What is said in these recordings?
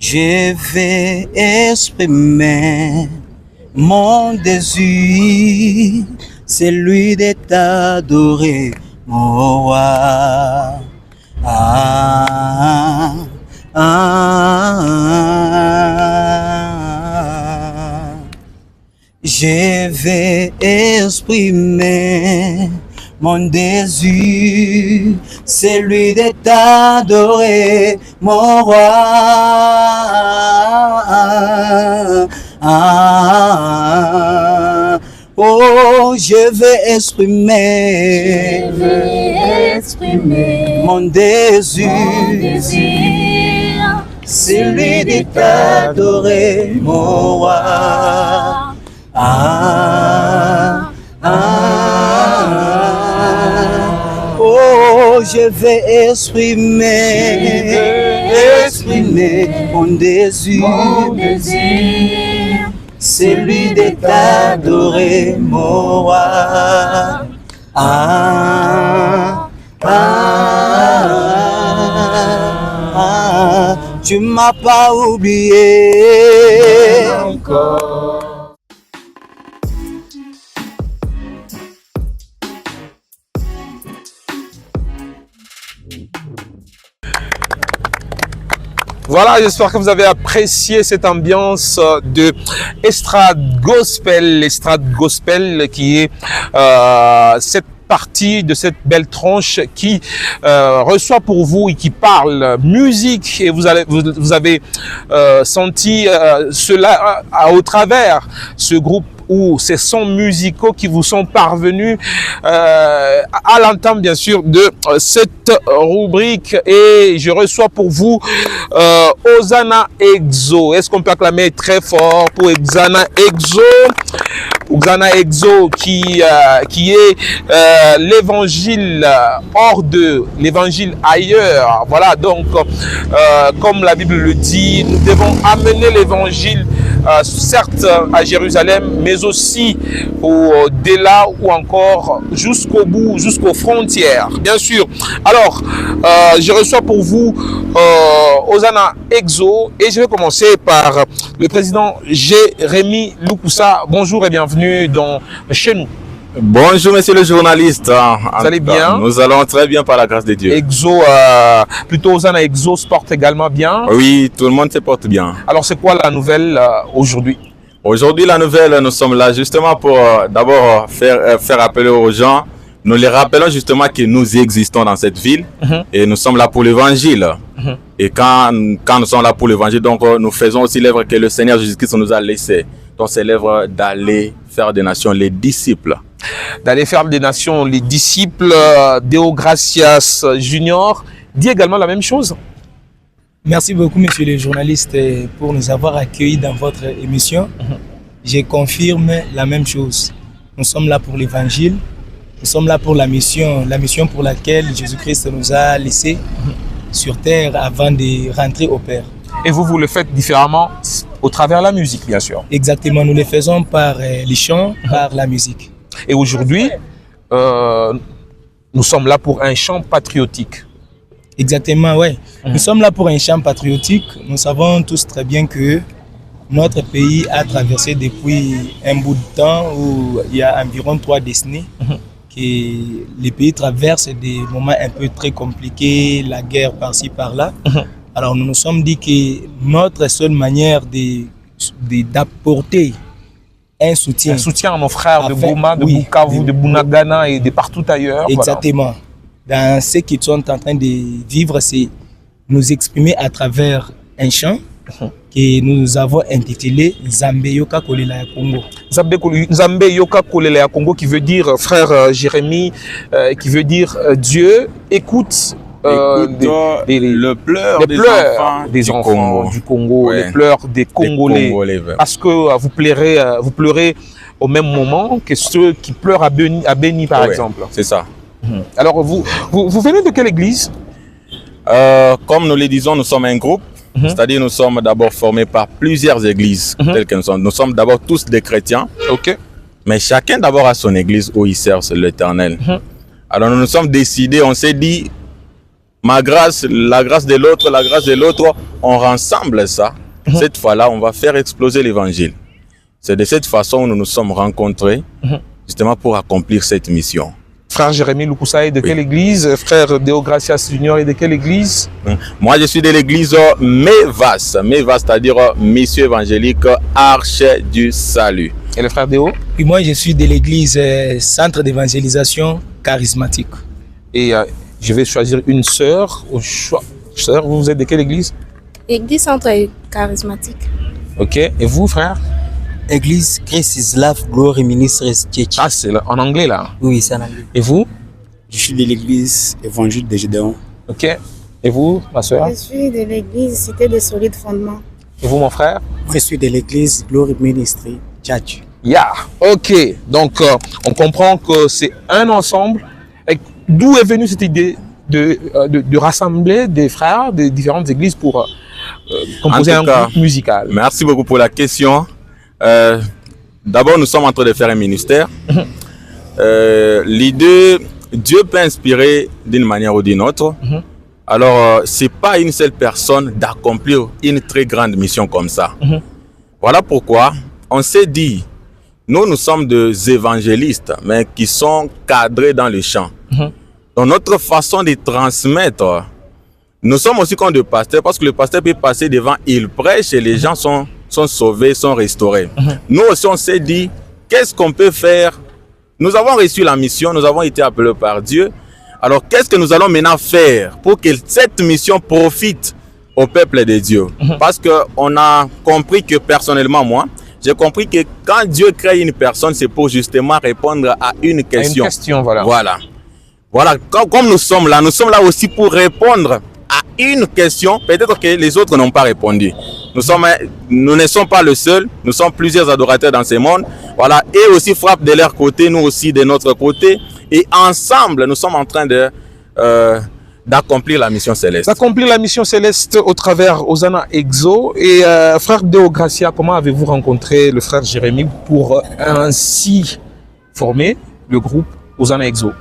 Je vais exprimer mon désir, celui de t'adorer, mon roi. Ah, ah, ah. Je vais exprimer mon désir, celui de t'adorer, mon roi. Oh, je vais exprimer mon désir, celui de t'adorer, mon roi. Oh, je vais exprimer mon désir, celui de t'adorer, mon roi. Tu m'as pas oublié encore. Voilà, j'espère que vous avez apprécié cette ambiance de estrade gospel qui est cette partie de cette belle tranche qui reçoit pour vous et qui parle musique, et vous avez senti cela au travers ce groupe ou ces sons musicaux qui vous sont parvenus à l'entame bien sûr de cette rubrique. Et je reçois pour vous Hosanna Exo. Est-ce qu'on peut acclamer très fort pour Hosanna Exo? Hosanna Exo qui est l'évangile hors de l'évangile ailleurs. Voilà, donc comme la Bible le dit, nous devons amener l'évangile certes à Jérusalem, mais aussi au-delà ou encore jusqu'au bout, jusqu'aux frontières, bien sûr. Alors, je reçois pour vous Hosanna Exo, et je vais commencer par le président Jérémy Lukusa. Bonjour et bienvenue chez nous. Bonjour monsieur le journaliste. Vous allez bien? Nous allons très bien par la grâce de Dieu. Exo, plutôt Hosanna Exo se porte également bien? Oui, tout le monde se porte bien. Alors c'est quoi la nouvelle aujourd'hui? Aujourd'hui la nouvelle, nous sommes là justement pour d'abord faire appeler aux gens. Nous les rappelons justement que nous existons dans cette ville et nous sommes là pour l'évangile. Et quand nous sommes là pour l'évangile, donc nous faisons aussi l'œuvre que le Seigneur Jésus-Christ nous a laissée. Donc c'est l'œuvre d'aller faire des nations les disciples. D'aller faire des nations les disciples. Deo Gracias Junior dit également la même chose. Merci beaucoup monsieur le journaliste pour nous avoir accueillis dans votre émission. Je confirme la même chose. Nous sommes là pour l'évangile. Nous sommes là pour la mission pour laquelle Jésus-Christ nous a laissés sur terre avant de rentrer au Père. Et vous le faites différemment au travers de la musique, bien sûr. Exactement, nous le faisons par les chants, par la musique. Et aujourd'hui, nous sommes là pour un chant patriotique. Exactement, oui. Nous sommes là pour un chant patriotique. Nous savons tous très bien que notre pays a traversé depuis un bout de temps où il y a environ 3 décennies que les pays traversent des moments un peu très compliqués, la guerre par-ci par-là. Alors nous nous sommes dit que notre seule manière d'apporter un soutien à nos frères de Goma, de Bukavu, de Bunagana et de partout ailleurs. Exactement. Voilà. Dans ce qu'ils sont en train de vivre, c'est nous exprimer à travers un chant que nous avons intitulé Nzambe Yoka Kolela ya Congo. Nzambe Yoka Kolela ya Congo, qui veut dire, frère Jérémy, qui veut dire Dieu écoute le pleur des enfants du Congo, ouais. Les pleurs des Congolais. Parce que vous pleurez au même moment que ceux qui pleurent à Béni, par exemple. C'est ça. Alors, vous venez de quelle église? Comme nous le disons, nous sommes un groupe. C'est-à-dire nous sommes d'abord formés par plusieurs églises telles que nous sommes. Nous sommes d'abord tous des chrétiens. Mais chacun d'abord a son église où il sert l'Éternel. Alors nous nous sommes décidés, on s'est dit, ma grâce, la grâce de l'autre, la grâce de l'autre, on rassemble ça. Cette fois-là, on va faire exploser l'évangile. C'est de cette façon que nous nous sommes rencontrés, justement pour accomplir cette mission. Frère Jérémy Lukusa est de quelle église? Frère Deo Gracias Junior est de quelle église? Moi, je suis de l'église MEVAS. MEVAS, c'est-à-dire Mission évangélique Arche du Salut. Et le frère Deo? Et moi, je suis de l'église Centre d'évangélisation charismatique. Et je vais choisir une sœur au choix. Sœur, vous êtes de quelle église? Église Centre charismatique. Ok. Et vous, frère? Église Christ is Love Glory Ministries Church. Ah, c'est en anglais là. Oui, c'est en anglais. Et vous? Je suis de l'église évangile de Gédéon. Ok. Et vous, ma sœur? Je suis de l'église Cité de Solides Fondements. Et vous, mon frère? Je suis de l'église Glory Ministry Church. Yeah. Ok. Donc, on comprend que c'est un ensemble. Et d'où est venue cette idée de rassembler des frères de différentes églises pour composer un groupe musical? Merci beaucoup pour la question. D'abord, nous sommes en train de faire un ministère. L'idée, Dieu peut inspirer d'une manière ou d'une autre. Alors, c'est pas une seule personne d'accomplir une très grande mission comme ça. Voilà pourquoi on s'est dit, nous sommes des évangélistes, mais qui sont cadrés dans le champ. Dans notre façon de transmettre, nous sommes aussi comme des pasteurs, parce que le pasteur peut passer devant, il prêche et les gens sont sauvés, sont restaurés. Nous aussi, on s'est dit, qu'est-ce qu'on peut faire? Nous avons reçu la mission, nous avons été appelés par Dieu. Alors, qu'est-ce que nous allons maintenant faire pour que cette mission profite au peuple de Dieu? Parce qu'on a compris que, personnellement, moi, j'ai compris que quand Dieu crée une personne, c'est pour justement répondre à une question. À une question, voilà. Voilà, comme nous sommes là aussi pour répondre à une question, peut-être que les autres n'ont pas répondu. Nous ne sommes pas le seul, nous sommes plusieurs adorateurs dans ce monde. Voilà, et aussi frappent de leur côté, nous aussi de notre côté. Et ensemble, nous sommes en train d'accomplir la mission céleste. D'accomplir la mission céleste au travers Hosanna Exo. Et frère Deo Gracia, comment avez-vous rencontré le frère Jérémy pour ainsi former le groupe Hosanna Exo?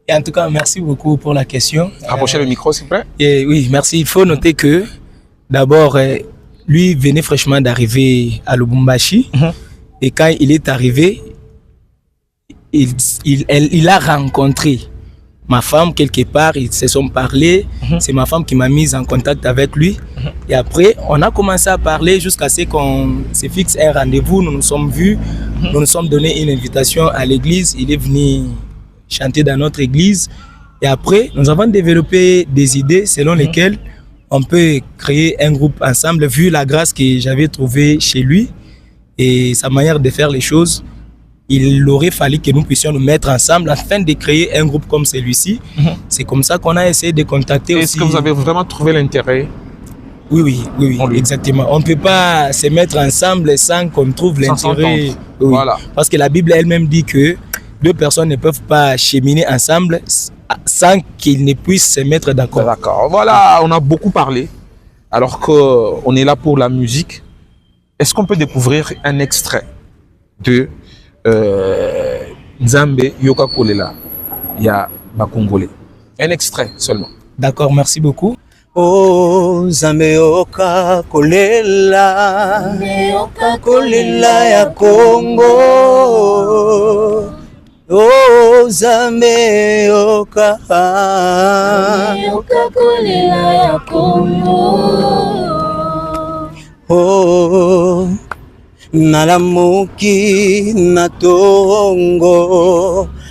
Et en tout cas, merci beaucoup pour la question. Rapprochez le micro, s'il vous plaît. Et oui, merci. Il faut noter que d'abord, lui venait fraîchement d'arriver à Lubumbashi. Et quand il est arrivé, il a rencontré ma femme quelque part. Ils se sont parlé. C'est ma femme qui m'a mise en contact avec lui. Et après, on a commencé à parler jusqu'à ce qu'on se fixe un rendez-vous. Nous nous sommes vus. Nous nous sommes donné une invitation à l'église. Il est venu chanter dans notre église. Et après, nous avons développé des idées selon lesquelles on peut créer un groupe ensemble, vu la grâce que j'avais trouvée chez lui et sa manière de faire les choses. Il aurait fallu que nous puissions nous mettre ensemble afin de créer un groupe comme celui-ci. C'est comme ça qu'on a essayé de contacter aussi. Est-ce que vous avez vraiment trouvé l'intérêt? Oui, exactement. On ne peut pas se mettre ensemble sans qu'on trouve l'intérêt. Voilà. Parce que la Bible elle-même dit que deux personnes ne peuvent pas cheminer ensemble sans qu'ils ne puissent se mettre d'accord. D'accord. Voilà, on a beaucoup parlé. Alors qu'on est là pour la musique, est-ce qu'on peut découvrir un extrait de Nzambe Yoka Kolela ya Bakongolais? Un extrait seulement. D'accord, merci beaucoup. Oh, Nzambe Yoka Kolela, Kolela ya Congo. Oh, Nzambe Yoka Kolela ya Congo. Oh, nalamuki na tongo